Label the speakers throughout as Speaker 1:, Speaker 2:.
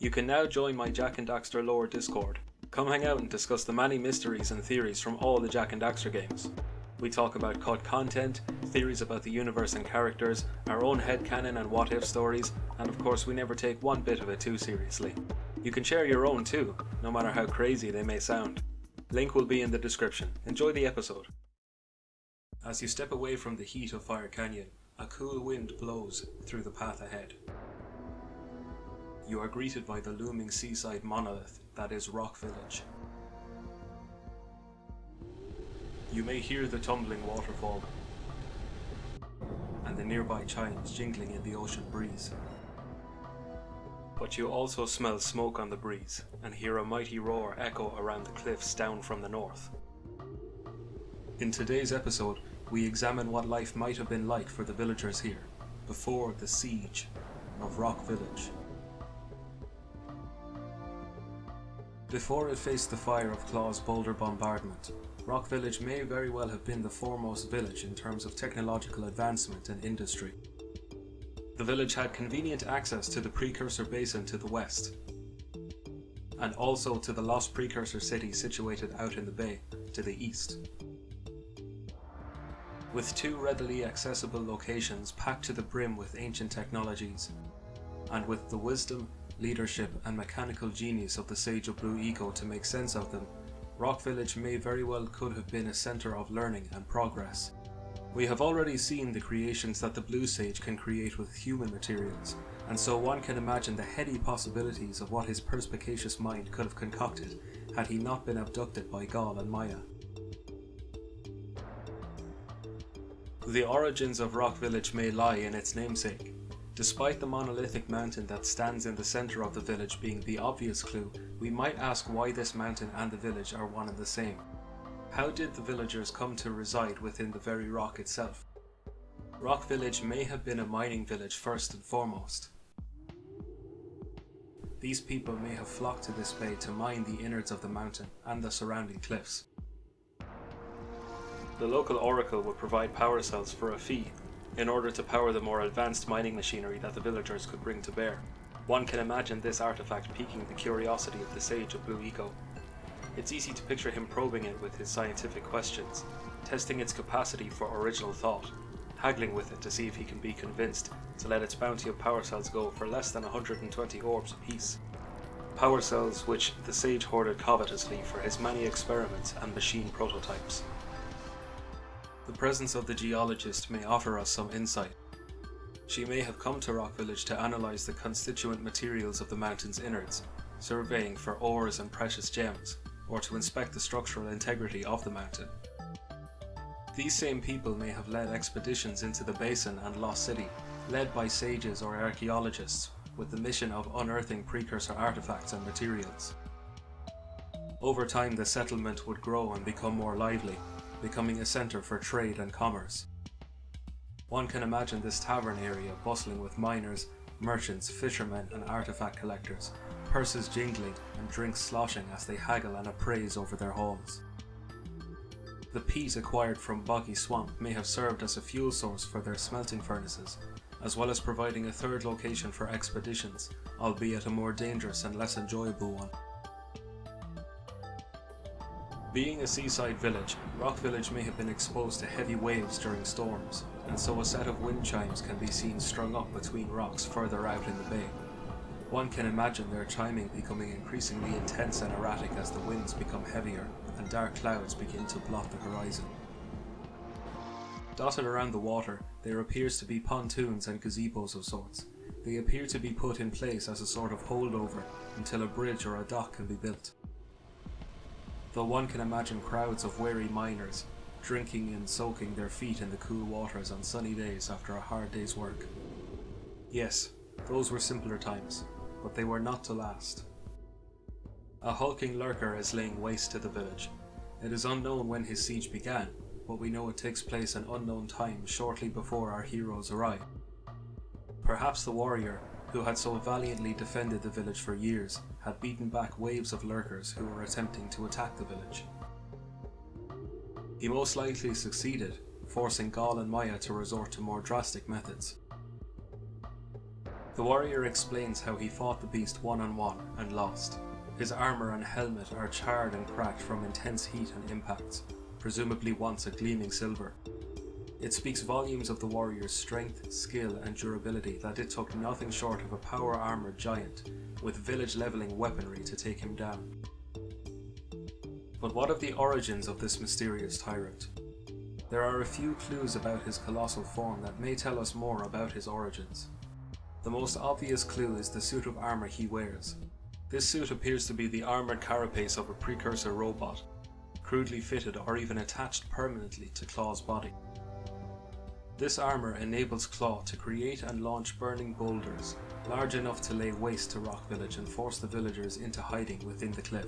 Speaker 1: You can now join my Jak and Daxter lore Discord. Come hang out and discuss the many mysteries and theories from all the Jak and Daxter games. We talk about cut content, theories about the universe and characters, our own headcanon and what-if stories, and of course we never take one bit of it too seriously. You can share your own too, no matter how crazy they may sound. Link will be in the description. Enjoy the episode. As you step away from the heat of Fire Canyon, a cool wind blows through the path ahead. You are greeted by the looming seaside monolith that is Rock Village. You may hear the tumbling waterfall and the nearby chimes jingling in the ocean breeze. But you also smell smoke on the breeze and hear a mighty roar echo around the cliffs down from the north. In today's episode, we examine what life might have been like for the villagers here before the siege of Rock Village. Before it faced the fire of Klaww's boulder bombardment, Rock Village may very well have been the foremost village in terms of technological advancement and industry. The village had convenient access to the precursor basin to the west, and also to the lost precursor city situated out in the bay to the east. With two readily accessible locations packed to the brim with ancient technologies, and with the wisdom, leadership and mechanical genius of the Sage of Blue Eco to make sense of them, Rock Village may very well could have been a centre of learning and progress. We have already seen the creations that the Blue Sage can create with human materials, and so one can imagine the heady possibilities of what his perspicacious mind could have concocted had he not been abducted by Gaul and Maya. The origins of Rock Village may lie in its namesake. Despite the monolithic mountain that stands in the centre of the village being the obvious clue, we might ask why this mountain and the village are one and the same. How did the villagers come to reside within the very rock itself? Rock Village may have been a mining village first and foremost. These people may have flocked to this bay to mine the innards of the mountain and the surrounding cliffs. The local oracle would provide power cells for a fee in order to power the more advanced mining machinery that the villagers could bring to bear. One can imagine this artifact piquing the curiosity of the Sage of Blue Eco. It's easy to picture him probing it with his scientific questions, testing its capacity for original thought, haggling with it to see if he can be convinced to let its bounty of power cells go for less than 120 orbs apiece. Power cells which the Sage hoarded covetously for his many experiments and machine prototypes. The presence of the geologist may offer us some insight. She may have come to Rock Village to analyze the constituent materials of the mountain's innards, surveying for ores and precious gems, or to inspect the structural integrity of the mountain. These same people may have led expeditions into the basin and Lost City, led by sages or archaeologists, with the mission of unearthing precursor artifacts and materials. Over time, the settlement would grow and become more lively, becoming a centre for trade and commerce. One can imagine this tavern area bustling with miners, merchants, fishermen and artifact collectors, purses jingling and drinks sloshing as they haggle and appraise over their hauls. The peat acquired from Boggy Swamp may have served as a fuel source for their smelting furnaces, as well as providing a third location for expeditions, albeit a more dangerous and less enjoyable one. Being a seaside village, Rock Village may have been exposed to heavy waves during storms, and so a set of wind chimes can be seen strung up between rocks further out in the bay. One can imagine their chiming becoming increasingly intense and erratic as the winds become heavier and dark clouds begin to blot the horizon. Dotted around the water, there appears to be pontoons and gazebos of sorts. They appear to be put in place as a sort of holdover until a bridge or a dock can be built. Though one can imagine crowds of weary miners, drinking and soaking their feet in the cool waters on sunny days after a hard day's work. Yes, those were simpler times, but they were not to last. A hulking lurker is laying waste to the village. It is unknown when his siege began, but we know it takes place an unknown time shortly before our heroes arrive. Perhaps the warrior, who had so valiantly defended the village for years, had beaten back waves of lurkers who were attempting to attack the village. He most likely succeeded, forcing Gaul and Maya to resort to more drastic methods. The warrior explains how he fought the beast one-on-one and lost. His armour and helmet are charred and cracked from intense heat and impacts, presumably once a gleaming silver. It speaks volumes of the warrior's strength, skill and durability that it took nothing short of a power-armoured giant with village-levelling weaponry to take him down. But what of the origins of this mysterious tyrant? There are a few clues about his colossal form that may tell us more about his origins. The most obvious clue is the suit of armour he wears. This suit appears to be the armoured carapace of a precursor robot, crudely fitted or even attached permanently to Klaw's body. This armour enables Klaww to create and launch burning boulders, large enough to lay waste to Rock Village and force the villagers into hiding within the cliff.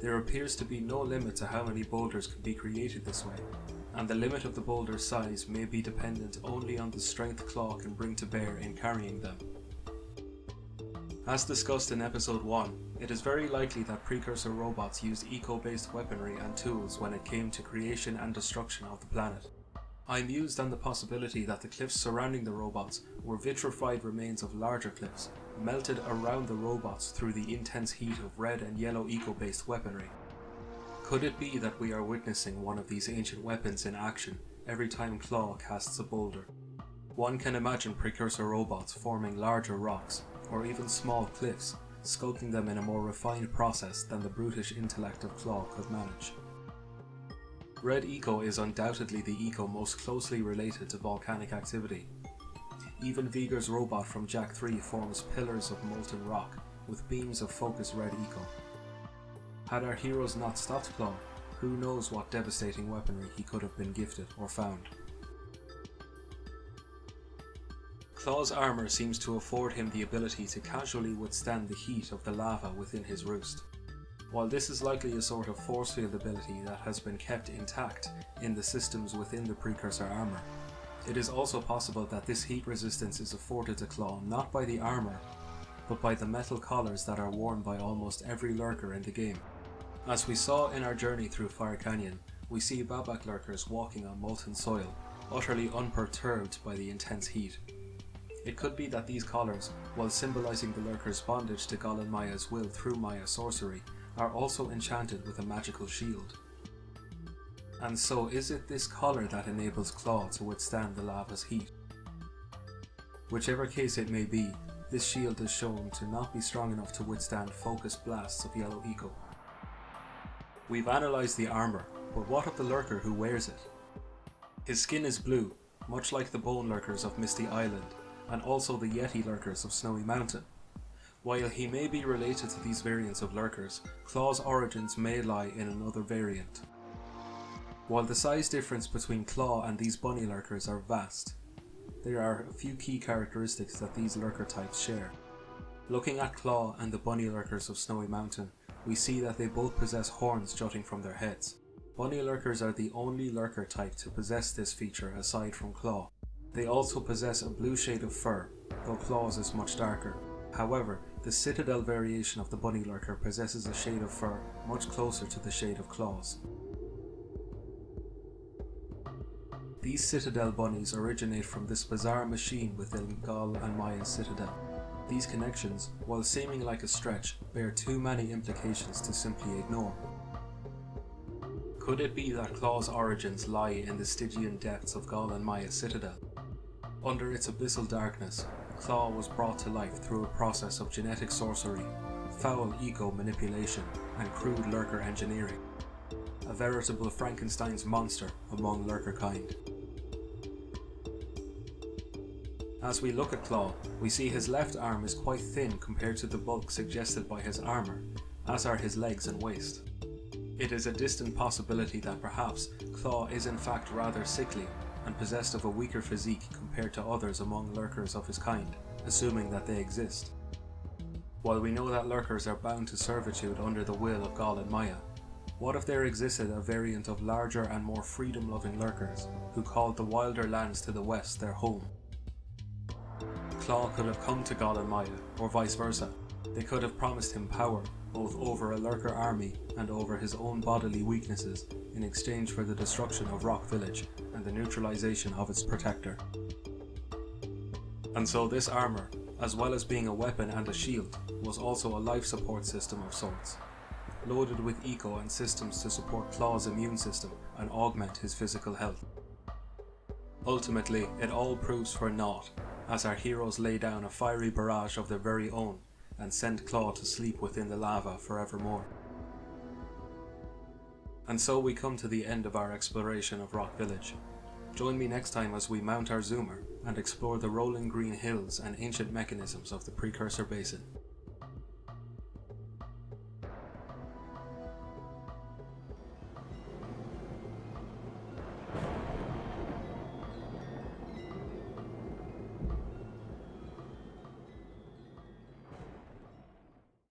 Speaker 1: There appears to be no limit to how many boulders can be created this way, and the limit of the boulder's size may be dependent only on the strength Klaww can bring to bear in carrying them. As discussed in episode 1, it is very likely that precursor robots used eco-based weaponry and tools when it came to creation and destruction of the planet. I mused on the possibility that the cliffs surrounding the robots were vitrified remains of larger cliffs, melted around the robots through the intense heat of red and yellow eco-based weaponry. Could it be that we are witnessing one of these ancient weapons in action every time Klaww casts a boulder? One can imagine precursor robots forming larger rocks, or even small cliffs, sculpting them in a more refined process than the brutish intellect of Klaww could manage. Red eco is undoubtedly the eco most closely related to volcanic activity. Even Vigor's robot from Jak 3 forms pillars of molten rock with beams of focused red eco. Had our heroes not stopped Klaww, who knows what devastating weaponry he could have been gifted or found. Klaw's armour seems to afford him the ability to casually withstand the heat of the lava within his roost. While this is likely a sort of force field ability that has been kept intact in the systems within the precursor armour, it is also possible that this heat resistance is afforded to Klaww not by the armour, but by the metal collars that are worn by almost every lurker in the game. As we saw in our journey through Fire Canyon, we see Babak lurkers walking on molten soil, utterly unperturbed by the intense heat. It could be that these collars, while symbolising the lurker's bondage to Gol and Maya's will through Maya sorcery, are also enchanted with a magical shield. And so is it this collar that enables Klaww to withstand the lava's heat? Whichever case it may be, this shield is shown to not be strong enough to withstand focused blasts of yellow eco. We've analysed the armour, but what of the lurker who wears it? His skin is blue, much like the bone lurkers of Misty Island, and also the Yeti lurkers of Snowy Mountain. While he may be related to these variants of lurkers, Klaw's origins may lie in another variant. While the size difference between Klaww and these bunny lurkers are vast, there are a few key characteristics that these lurker types share. Looking at Klaww and the bunny lurkers of Snowy Mountain, we see that they both possess horns jutting from their heads. Bunny lurkers are the only lurker type to possess this feature aside from Klaww. They also possess a blue shade of fur, though Klaw's is much darker. However, the Citadel variation of the bunny lurker possesses a shade of fur much closer to the shade of Klaw's. These Citadel bunnies originate from this bizarre machine within Gol and Maya's Citadel. These connections, while seeming like a stretch, bear too many implications to simply ignore. Could it be that Klaw's origins lie in the Stygian depths of Gol and Maya's Citadel? Under its abyssal darkness, Klaww was brought to life through a process of genetic sorcery, foul eco manipulation, and crude lurker engineering. A veritable Frankenstein's monster among lurker kind. As we look at Klaww, we see his left arm is quite thin compared to the bulk suggested by his armour, as are his legs and waist. It is a distant possibility that perhaps Klaww is in fact rather sickly and possessed of a weaker physique compared to others among lurkers of his kind, assuming that they exist. While we know that lurkers are bound to servitude under the will of Gol and Maya, what if there existed a variant of larger and more freedom-loving lurkers who called the wilder lands to the west their home? Klaww could have come to Gol and Maya, or vice versa. They could have promised him power, both over a lurker army and over his own bodily weaknesses, in exchange for the destruction of Rock Village and the neutralization of its protector. And so this armour, as well as being a weapon and a shield, was also a life support system of sorts, loaded with eco and systems to support Klaw's immune system and augment his physical health. Ultimately, it all proves for naught, as our heroes lay down a fiery barrage of their very own and send Klaww to sleep within the lava forevermore. And so we come to the end of our exploration of Rock Village. Join me next time as we mount our zoomer and explore the rolling green hills and ancient mechanisms of the Precursor Basin.